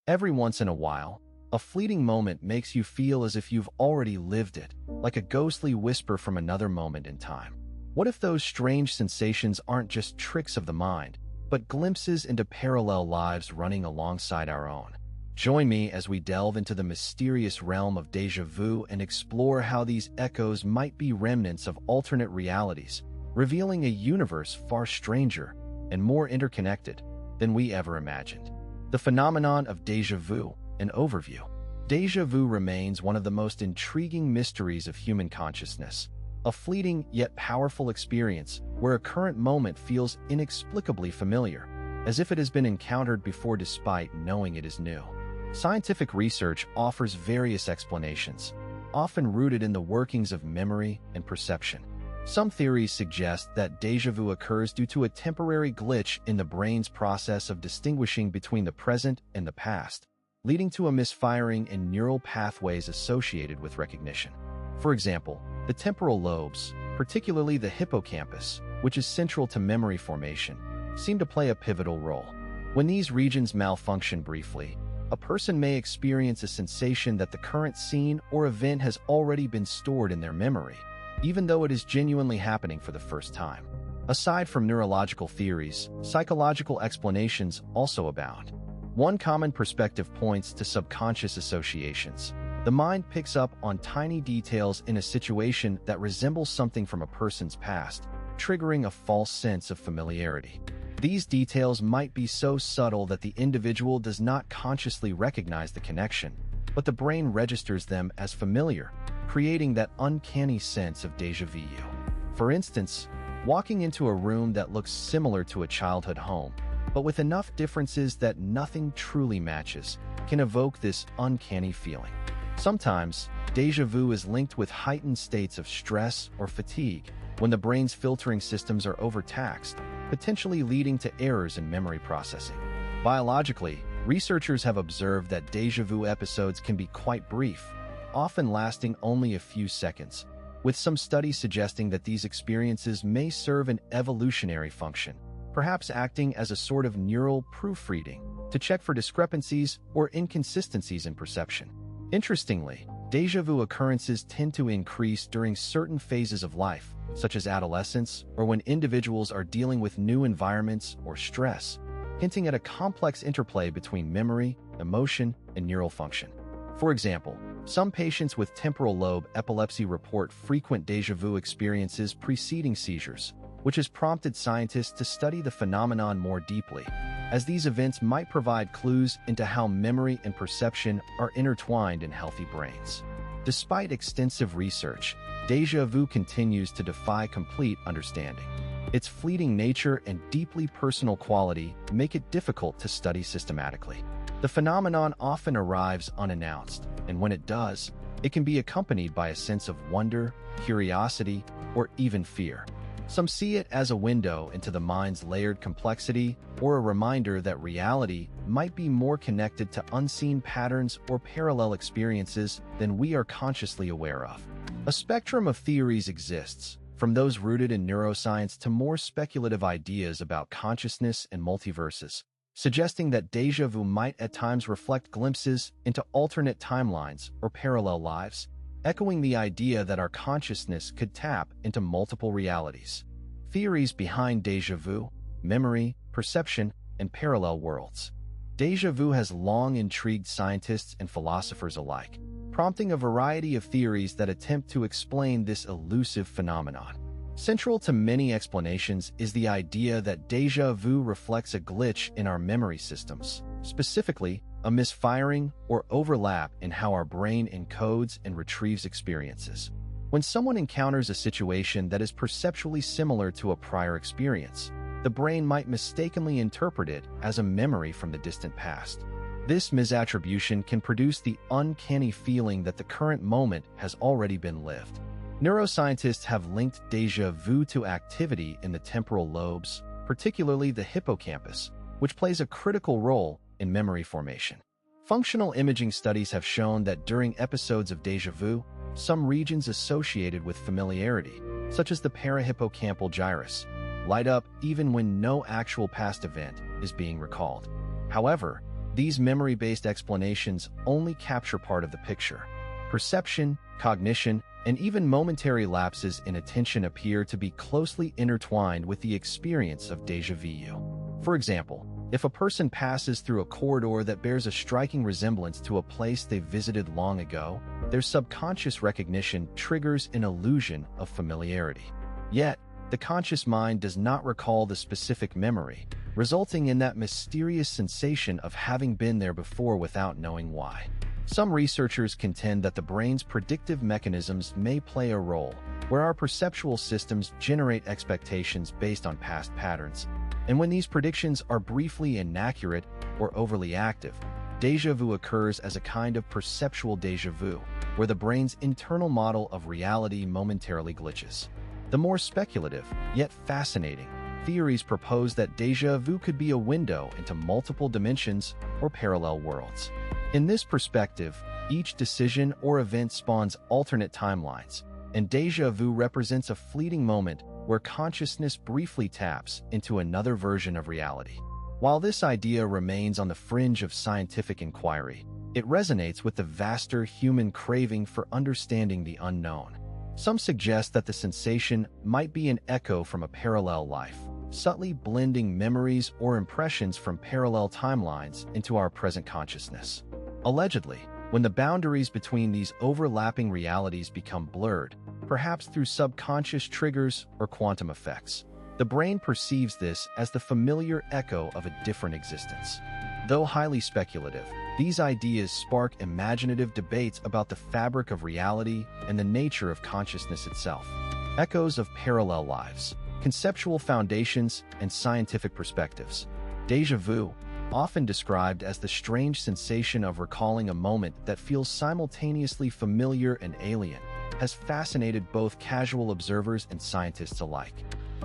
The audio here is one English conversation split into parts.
Every once in a while, a fleeting moment makes you feel as if you've already lived it, like a ghostly whisper from another moment in time. What if those strange sensations aren't just tricks of the mind, but glimpses into parallel lives running alongside our own? Join me as we delve into the mysterious realm of déjà vu and explore how these echoes might be remnants of alternate realities, revealing a universe far stranger and more interconnected than we ever imagined. The phenomenon of déjà vu, an overview. Déjà vu remains one of the most intriguing mysteries of human consciousness, a fleeting yet powerful experience where a current moment feels inexplicably familiar, as if it has been encountered before despite knowing it is new. Scientific research offers various explanations, often rooted in the workings of memory and perception. Some theories suggest that déjà vu occurs due to a temporary glitch in the brain's process of distinguishing between the present and the past, leading to a misfiring in neural pathways associated with recognition. For example, the temporal lobes, particularly the hippocampus, which is central to memory formation, seem to play a pivotal role. When these regions malfunction briefly, a person may experience a sensation that the current scene or event has already been stored in their memory, even though it is genuinely happening for the first time. Aside from neurological theories, psychological explanations also abound. One common perspective points to subconscious associations. The mind picks up on tiny details in a situation that resembles something from a person's past, triggering a false sense of familiarity. These details might be so subtle that the individual does not consciously recognize the connection, but the brain registers them as familiar, creating that uncanny sense of déjà vu. For instance, walking into a room that looks similar to a childhood home, but with enough differences that nothing truly matches, can evoke this uncanny feeling. Sometimes, déjà vu is linked with heightened states of stress or fatigue when the brain's filtering systems are overtaxed, potentially leading to errors in memory processing. Biologically, researchers have observed that déjà vu episodes can be quite brief, often lasting only a few seconds, with some studies suggesting that these experiences may serve an evolutionary function, perhaps acting as a sort of neural proofreading to check for discrepancies or inconsistencies in perception. Interestingly, déjà vu occurrences tend to increase during certain phases of life, such as adolescence or when individuals are dealing with new environments or stress, hinting at a complex interplay between memory, emotion, and neural function. For example, some patients with temporal lobe epilepsy report frequent déjà vu experiences preceding seizures, which has prompted scientists to study the phenomenon more deeply, as these events might provide clues into how memory and perception are intertwined in healthy brains. Despite extensive research, déjà vu continues to defy complete understanding. Its fleeting nature and deeply personal quality make it difficult to study systematically. The phenomenon often arrives unannounced, and when it does, it can be accompanied by a sense of wonder, curiosity, or even fear. Some see it as a window into the mind's layered complexity or a reminder that reality might be more connected to unseen patterns or parallel experiences than we are consciously aware of. A spectrum of theories exists, from those rooted in neuroscience to more speculative ideas about consciousness and multiverses, suggesting that déjà vu might at times reflect glimpses into alternate timelines or parallel lives, echoing the idea that our consciousness could tap into multiple realities. Theories behind déjà vu, memory, perception, and parallel worlds. Déjà vu has long intrigued scientists and philosophers alike, prompting a variety of theories that attempt to explain this elusive phenomenon. Central to many explanations is the idea that déjà vu reflects a glitch in our memory systems, specifically a misfiring or overlap in how our brain encodes and retrieves experiences. When someone encounters a situation that is perceptually similar to a prior experience, the brain might mistakenly interpret it as a memory from the distant past. This misattribution can produce the uncanny feeling that the current moment has already been lived. Neuroscientists have linked déjà vu to activity in the temporal lobes, particularly the hippocampus, which plays a critical role in memory formation. Functional imaging studies have shown that during episodes of déjà vu, some regions associated with familiarity, such as the parahippocampal gyrus, light up even when no actual past event is being recalled. However, These memory-based explanations only capture part of the picture. Perception, cognition, and even momentary lapses in attention appear to be closely intertwined with the experience of déjà vu. For example, if a person passes through a corridor that bears a striking resemblance to a place they visited long ago, their subconscious recognition triggers an illusion of familiarity. Yet, the conscious mind does not recall the specific memory, resulting in that mysterious sensation of having been there before without knowing why. Some researchers contend that the brain's predictive mechanisms may play a role, where our perceptual systems generate expectations based on past patterns. And when these predictions are briefly inaccurate or overly active, déjà vu occurs as a kind of perceptual déjà vu, where the brain's internal model of reality momentarily glitches. The more speculative, yet fascinating, theories propose that déjà vu could be a window into multiple dimensions or parallel worlds. In this perspective, each decision or event spawns alternate timelines, and déjà vu represents a fleeting moment where consciousness briefly taps into another version of reality. While this idea remains on the fringe of scientific inquiry, it resonates with the vaster human craving for understanding the unknown. Some suggest that the sensation might be an echo from a parallel life, subtly blending memories or impressions from parallel timelines into our present consciousness. Allegedly, when the boundaries between these overlapping realities become blurred, perhaps through subconscious triggers or quantum effects, the brain perceives this as the familiar echo of a different existence. Though highly speculative, these ideas spark imaginative debates about the fabric of reality and the nature of consciousness itself. Echoes of parallel lives, conceptual foundations, and scientific perspectives. Déjà vu, often described as the strange sensation of recalling a moment that feels simultaneously familiar and alien, has fascinated both casual observers and scientists alike.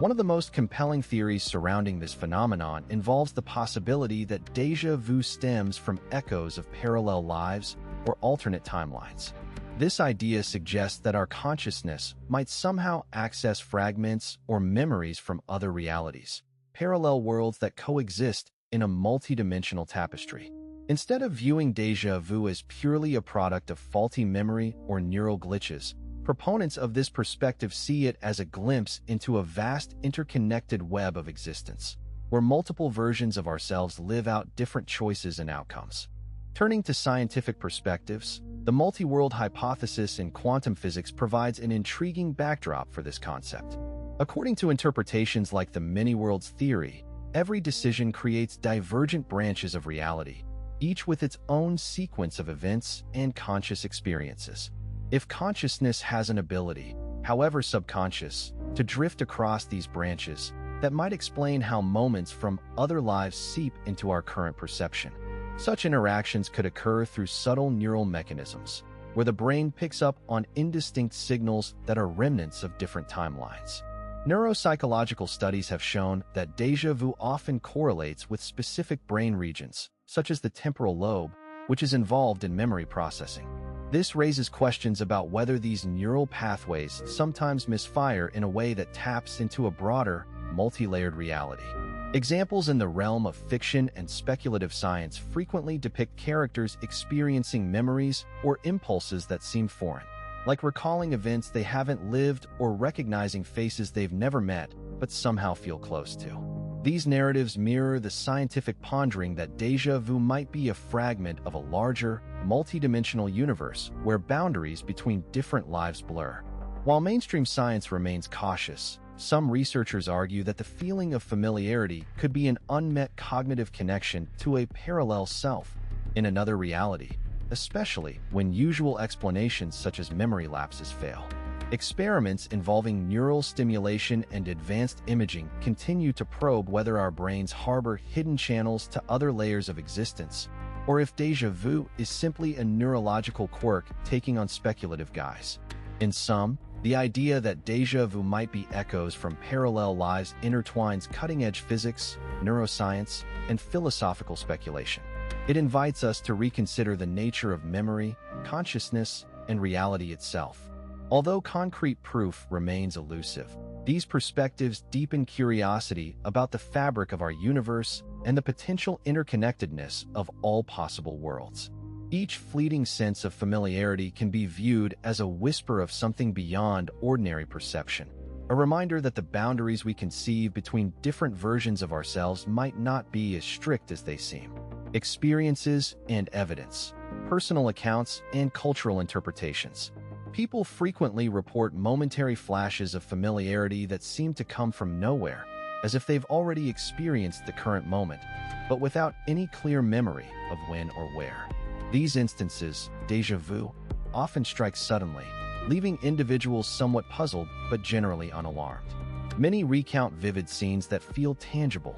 One of the most compelling theories surrounding this phenomenon involves the possibility that déjà vu stems from echoes of parallel lives or alternate timelines. This idea suggests that our consciousness might somehow access fragments or memories from other realities, parallel worlds that coexist in a multidimensional tapestry. Instead of viewing déjà vu as purely a product of faulty memory or neural glitches, proponents of this perspective see it as a glimpse into a vast interconnected web of existence, where multiple versions of ourselves live out different choices and outcomes. Turning to scientific perspectives, the multi-world hypothesis in quantum physics provides an intriguing backdrop for this concept. According to interpretations like the many-worlds theory, every decision creates divergent branches of reality, each with its own sequence of events and conscious experiences. If consciousness has an ability, however subconscious, to drift across these branches, that might explain how moments from other lives seep into our current perception. Such interactions could occur through subtle neural mechanisms, where the brain picks up on indistinct signals that are remnants of different timelines. Neuropsychological studies have shown that déjà vu often correlates with specific brain regions, such as the temporal lobe, which is involved in memory processing. This raises questions about whether these neural pathways sometimes misfire in a way that taps into a broader, multi-layered reality. Examples in the realm of fiction and speculative science frequently depict characters experiencing memories or impulses that seem foreign, like recalling events they haven't lived or recognizing faces they've never met but somehow feel close to. These narratives mirror the scientific pondering that déjà vu might be a fragment of a larger, multidimensional universe where boundaries between different lives blur. While mainstream science remains cautious, some researchers argue that the feeling of familiarity could be an unmet cognitive connection to a parallel self in another reality, especially when usual explanations such as memory lapses fail. Experiments involving neural stimulation and advanced imaging continue to probe whether our brains harbor hidden channels to other layers of existence, or if déjà vu is simply a neurological quirk taking on speculative guise. In sum, the idea that déjà vu might be echoes from parallel lives intertwines cutting-edge physics, neuroscience, and philosophical speculation. It invites us to reconsider the nature of memory, consciousness, and reality itself. Although concrete proof remains elusive, these perspectives deepen curiosity about the fabric of our universe and the potential interconnectedness of all possible worlds. Each fleeting sense of familiarity can be viewed as a whisper of something beyond ordinary perception, a reminder that the boundaries we conceive between different versions of ourselves might not be as strict as they seem. Experiences and evidence, personal accounts, and cultural interpretations. People frequently report momentary flashes of familiarity that seem to come from nowhere, as if they've already experienced the current moment, but without any clear memory of when or where. These instances, déjà vu, often strike suddenly, leaving individuals somewhat puzzled but generally unalarmed. Many recount vivid scenes that feel tangible,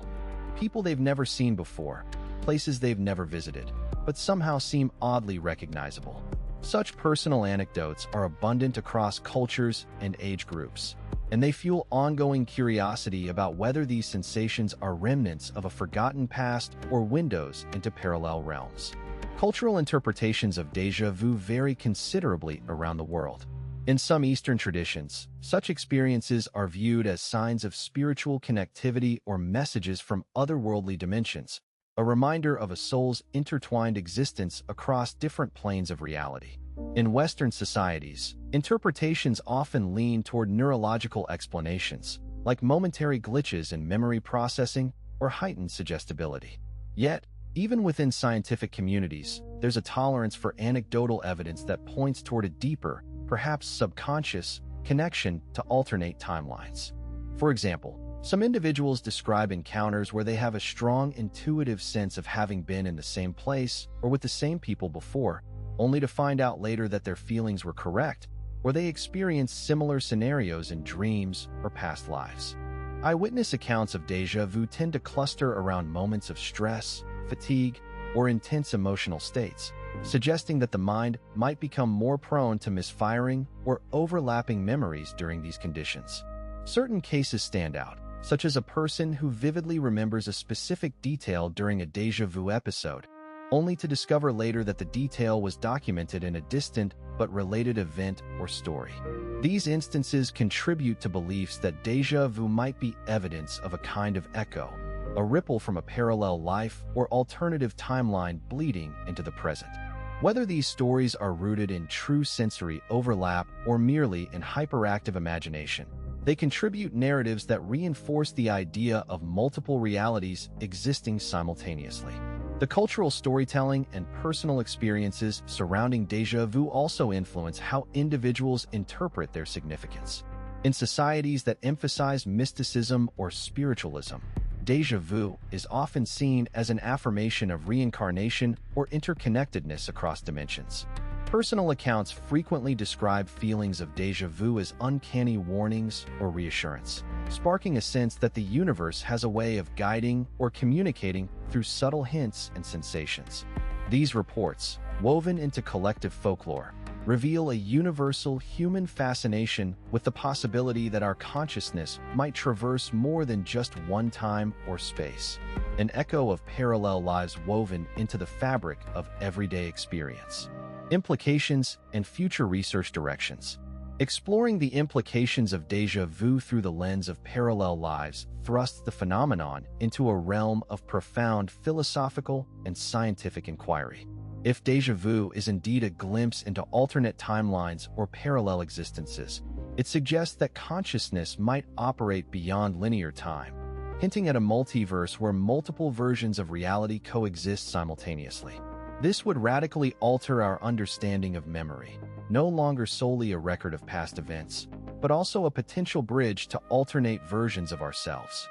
people they've never seen before, places they've never visited, but somehow seem oddly recognizable. Such personal anecdotes are abundant across cultures and age groups, and they fuel ongoing curiosity about whether these sensations are remnants of a forgotten past or windows into parallel realms. Cultural interpretations of déjà vu vary considerably around the world. In some Eastern traditions, such experiences are viewed as signs of spiritual connectivity or messages from otherworldly dimensions, a reminder of a soul's intertwined existence across different planes of reality. In Western societies, interpretations often lean toward neurological explanations, like momentary glitches in memory processing or heightened suggestibility. Yet, even within scientific communities, there's a tolerance for anecdotal evidence that points toward a deeper, perhaps subconscious, connection to alternate timelines. For example, some individuals describe encounters where they have a strong intuitive sense of having been in the same place or with the same people before, only to find out later that their feelings were correct, or they experience similar scenarios in dreams or past lives. Eyewitness accounts of déjà vu tend to cluster around moments of stress, fatigue, or intense emotional states, suggesting that the mind might become more prone to misfiring or overlapping memories during these conditions. Certain cases stand out, such as a person who vividly remembers a specific detail during a déjà vu episode, only to discover later that the detail was documented in a distant but related event or story. These instances contribute to beliefs that déjà vu might be evidence of a kind of echo, a ripple from a parallel life or alternative timeline bleeding into the present. Whether these stories are rooted in true sensory overlap or merely in hyperactive imagination, they contribute narratives that reinforce the idea of multiple realities existing simultaneously. The cultural storytelling and personal experiences surrounding déjà vu also influence how individuals interpret their significance. In societies that emphasize mysticism or spiritualism, déjà vu is often seen as an affirmation of reincarnation or interconnectedness across dimensions. Personal accounts frequently describe feelings of déjà vu as uncanny warnings or reassurance, sparking a sense that the universe has a way of guiding or communicating through subtle hints and sensations. These reports, woven into collective folklore, reveal a universal human fascination with the possibility that our consciousness might traverse more than just one time or space, an echo of parallel lives woven into the fabric of everyday experience. Implications and future research directions. Exploring the implications of déjà vu through the lens of parallel lives thrusts the phenomenon into a realm of profound philosophical and scientific inquiry. If déjà vu is indeed a glimpse into alternate timelines or parallel existences, it suggests that consciousness might operate beyond linear time, hinting at a multiverse where multiple versions of reality coexist simultaneously. This would radically alter our understanding of memory, no longer solely a record of past events, but also a potential bridge to alternate versions of ourselves.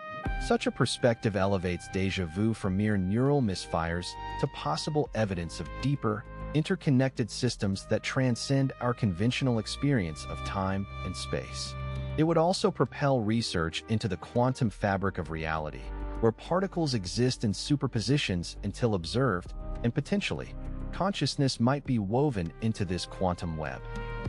Such a perspective elevates déjà vu from mere neural misfires to possible evidence of deeper, interconnected systems that transcend our conventional experience of time and space. It would also propel research into the quantum fabric of reality, where particles exist in superpositions until observed, and potentially, consciousness might be woven into this quantum web.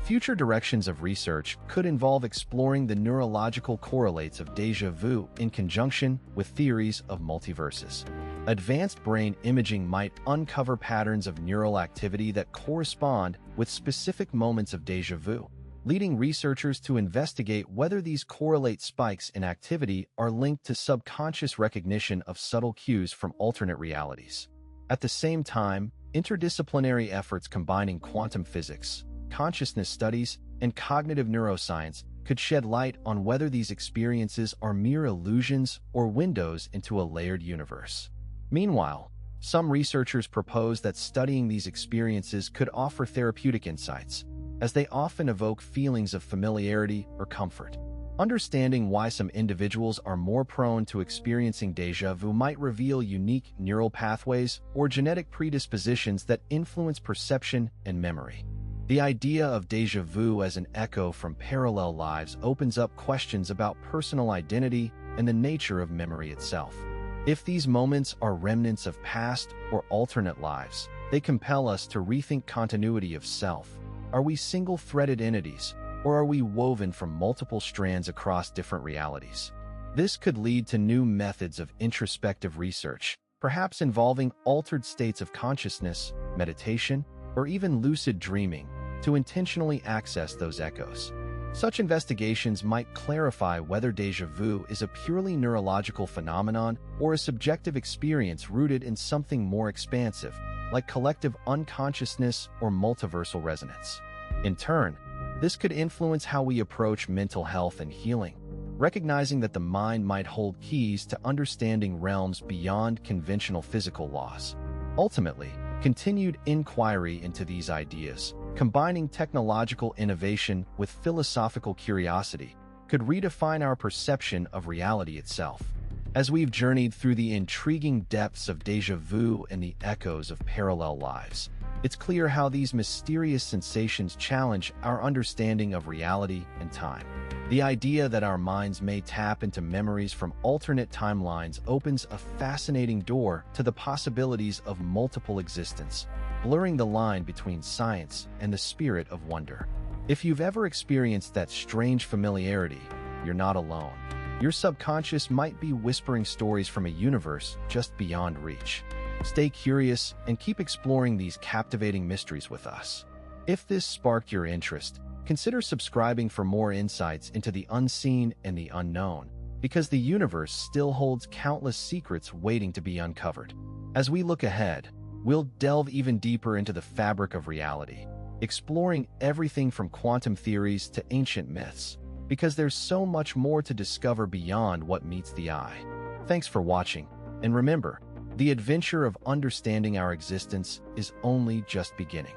Future directions of research could involve exploring the neurological correlates of déjà vu in conjunction with theories of multiverses. Advanced brain imaging might uncover patterns of neural activity that correspond with specific moments of déjà vu, leading researchers to investigate whether these correlate spikes in activity are linked to subconscious recognition of subtle cues from alternate realities. At the same time, interdisciplinary efforts combining quantum physics, consciousness studies, and cognitive neuroscience could shed light on whether these experiences are mere illusions or windows into a layered universe. Meanwhile, some researchers propose that studying these experiences could offer therapeutic insights, as they often evoke feelings of familiarity or comfort. Understanding why some individuals are more prone to experiencing déjà vu might reveal unique neural pathways or genetic predispositions that influence perception and memory. The idea of déjà vu as an echo from parallel lives opens up questions about personal identity and the nature of memory itself. If these moments are remnants of past or alternate lives, they compel us to rethink continuity of self. Are we single-threaded entities, or are we woven from multiple strands across different realities? This could lead to new methods of introspective research, perhaps involving altered states of consciousness, meditation, or even lucid dreaming, to intentionally access those echoes. Such investigations might clarify whether déjà vu is a purely neurological phenomenon or a subjective experience rooted in something more expansive, like collective unconsciousness or multiversal resonance. In turn, this could influence how we approach mental health and healing, recognizing that the mind might hold keys to understanding realms beyond conventional physical laws. Ultimately, continued inquiry into these ideas, combining technological innovation with philosophical curiosity, could redefine our perception of reality itself. As we've journeyed through the intriguing depths of déjà vu and the echoes of parallel lives, it's clear how these mysterious sensations challenge our understanding of reality and time. The idea that our minds may tap into memories from alternate timelines opens a fascinating door to the possibilities of multiple existence, blurring the line between science and the spirit of wonder. If you've ever experienced that strange familiarity, you're not alone. Your subconscious might be whispering stories from a universe just beyond reach. Stay curious and keep exploring these captivating mysteries with us. If this sparked your interest, consider subscribing for more insights into the unseen and the unknown, because the universe still holds countless secrets waiting to be uncovered. As we look ahead, we'll delve even deeper into the fabric of reality, exploring everything from quantum theories to ancient myths, because there's so much more to discover beyond what meets the eye. Thanks for watching, and remember, the adventure of understanding our existence is only just beginning.